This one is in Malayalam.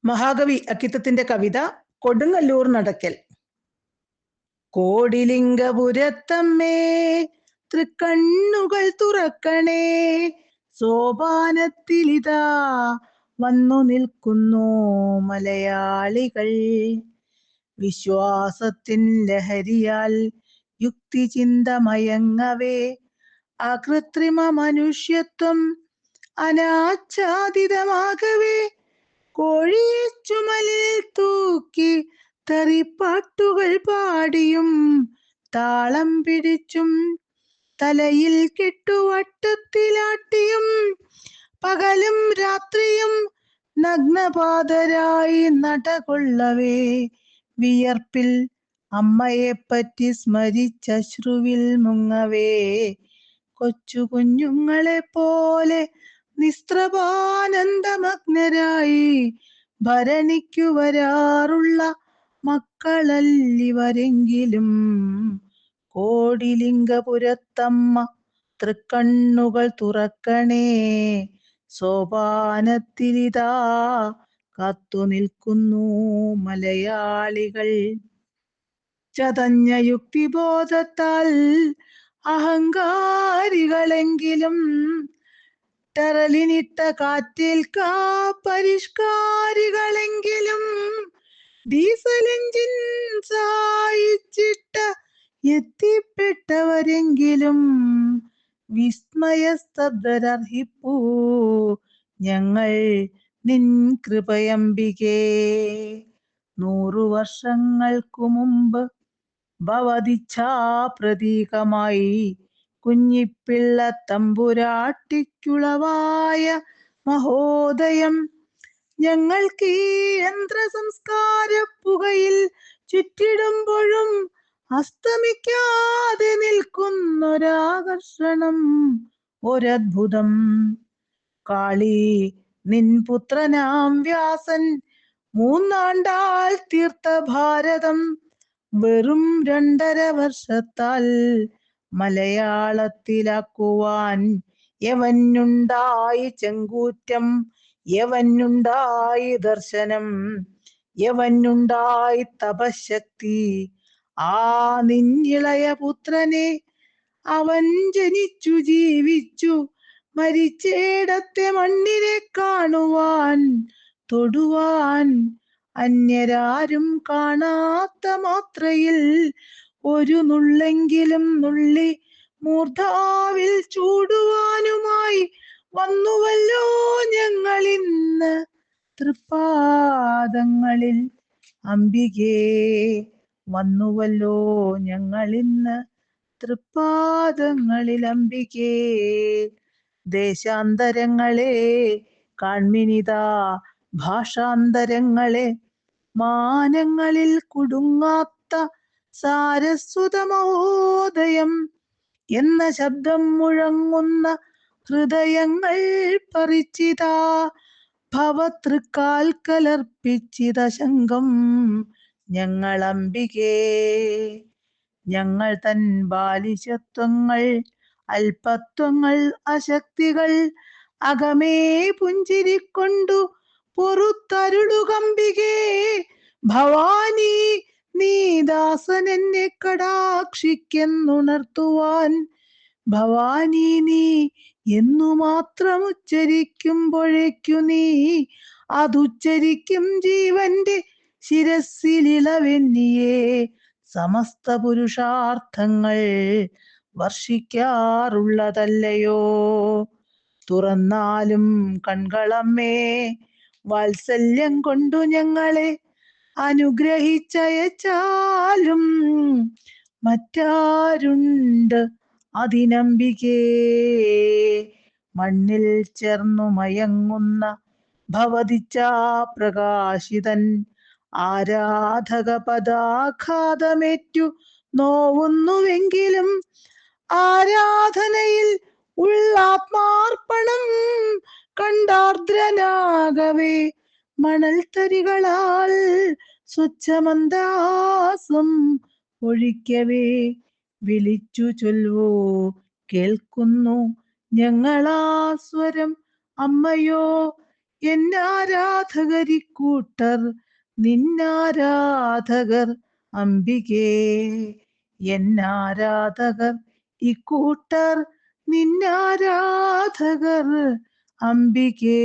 മഹാകവി അക്കിത്തത്തിന്റെ കവിത കൊടുങ്ങല്ലൂർ നടക്കൽ. കോടിലിംഗപുരത്തമ്മേ തൃക്കണ്ണുകൾ തുറക്കണേ, സോപാനത്തിലിതാ വന്നു നിൽക്കുന്നു മലയാളികൾ. വിശ്വാസത്തിൻ ലഹരിയാൽ യുക്തി ചിന്തമയങ്ങവേ, അകൃത്രിമ മനുഷ്യത്വം അനാച്ഛാദിതമാകവേ, കോഴിയെ ചുമലിൽ തൂക്കി തെറിപ്പാട്ടുകൾ പാടിയും താളം പിടിച്ചും തലയിൽ കെട്ടുവട്ടത്തിലാട്ടിയും പകലും രാത്രിയും നഗ്നപാതരായി നടകൊള്ളവേ, വിയർപ്പിൽ അമ്മയെപ്പറ്റി സ്മരിച്ചശ്രുവിൽ മുങ്ങവേ, കൊച്ചു കുഞ്ഞുങ്ങളെ പോലെ നിസ്ത്രപാനന്ദമഗ്നരായി ഭരണിക്കു വരാറുള്ള മക്കളല്ലിവരെങ്കിലും. കോടിലിംഗപുരത്തമ്മ തൃക്കണ്ണുകൾ തുറക്കണേ, സോപാനത്തിലിതാ കാത്തു നിൽക്കുന്നു മലയാളികൾ. ചതഞ്ഞ യുക്തിബോധത്താൽ അഹങ്കാരികളെങ്കിലും ടെറലിനിട്ട കാറ്റേൽക്കാ പരിഷ്കാരികളെങ്കിലും, ഡീസൽ എഞ്ചിൻ സഹായിച്ചിട്ട എത്തിപ്പെട്ടവരെങ്കിലും വിസ്മയസ്തബ്ധരർഹിപ്പൂ ഞങ്ങൾ നിൻ കൃപയംബികേ. 100 വർഷങ്ങൾക്കു മുമ്പ് ഭവതിച്ഛാപ്രതീകമായി കുഞ്ഞിപ്പിള്ള തമ്പുരാട്ടിക്കുളവായ മഹോദയം, ഞങ്ങൾക്ക് ഈ യന്ത്ര സംസ്കാര പുകയിൽ ചുറ്റിടുമ്പോഴും അസ്തമിക്കാതെ നിൽക്കുന്നൊരാകർഷണം, ഒരത്ഭുതം. കാളി നിൻ പുത്രനാം വ്യാസൻ 3 ആണ്ടാൽ തീർത്ത ഭാരതം വെറും 2.5 വർഷത്താൽ മലയാളത്തിലാക്കുവാൻ യവനുണ്ടായി ചെങ്കൂറ്റം, യവനുണ്ടായി ദർശനം, യവനുണ്ടായി തപശക്തി. ആ നിന്നിളയ പുത്രനെ അവൻ ജനിച്ചു ജീവിച്ചു മരിച്ചേടത്തെ മണ്ണിനെ കാണുവാൻ തൊടുവാൻ അന്യരാരും കാണാത്ത മാത്രയിൽ ഒരു നുള്ളെങ്കിലും നുള്ളി മൂർധാവിൽ ചൂടുവാനുമായി വന്നുവല്ലോ ഞങ്ങളിന്ന് തൃപ്പാദങ്ങളിൽ അംബികേ, വന്നുവല്ലോ ഞങ്ങളിന്ന് തൃപ്പാദങ്ങളിൽ അംബികേ. ദേശാന്തരങ്ങളെ കാൺമിനിതാ ഭാഷാന്തരങ്ങളെ, മാനങ്ങളിൽ കുടുങ്ങാത്ത സാരസ്വത മഹോദയം എന്ന ശബ്ദം മുഴങ്ങുന്ന ഹൃദയങ്ങൾ പറിച്ചിതാ ഭവതൃക്കാൽക്കലർപ്പിച്ചിത ശംഖം ഞങ്ങളംബികേ. ഞങ്ങൾ തൻ ബാലിശത്വങ്ങൾ അല്പത്വങ്ങൾ അശക്തികൾ അകമേ പുഞ്ചിരിക്കൊണ്ടു പൊറുത്തരുളുകമ്പികേ. ഭവാനി നീ ദാസനെന്നെ കടാക്ഷിക്കെന്നുണർത്തുവാൻ, ഭവാനി നീ എന്നു മാത്രം ഉച്ചരിക്കുമ്പോഴേക്കു നീ അതുച്ചരിക്കും ജീവന്റെ ശിരസിലിളവെന്നിയെ സമസ്ത പുരുഷാർത്ഥങ്ങൾ വർഷിക്കാറുള്ളതല്ലയോ. തുറന്നാലും കൺകളമ്മേ വാത്സല്യം കൊണ്ടു ഞങ്ങളെ അനുഗ്രഹിച്ചയച്ചാലും മറ്റാരുണ്ട് അതിനംബികേ. മണ്ണിൽ ചേർന്നു മയങ്ങുന്ന ഭവതിച്ഛാ പ്രകാശിതൻ ആരാധക പദാഘാതമേറ്റു നോവുന്നുവെങ്കിലും ആരാധനയിൽ ഉള്ളാത്മാർപ്പണം കണ്ടാർദ്രനാകവേ, മണൽത്തരികളാൽ സ്വച്ഛമന്ദാസം ഒഴിക്കവേ വിളിച്ചു ചൊൽവോ കേൾക്കുന്നു ഞങ്ങളാ സ്വരം. അമ്മയോ എന്നാരാധകരിക്കൂട്ടർ നിന്നാരാധകർ അംബികേ. എന്നാരാധകർ ഇക്കൂട്ടർ നിന്നാരാധകർ അംബികേ.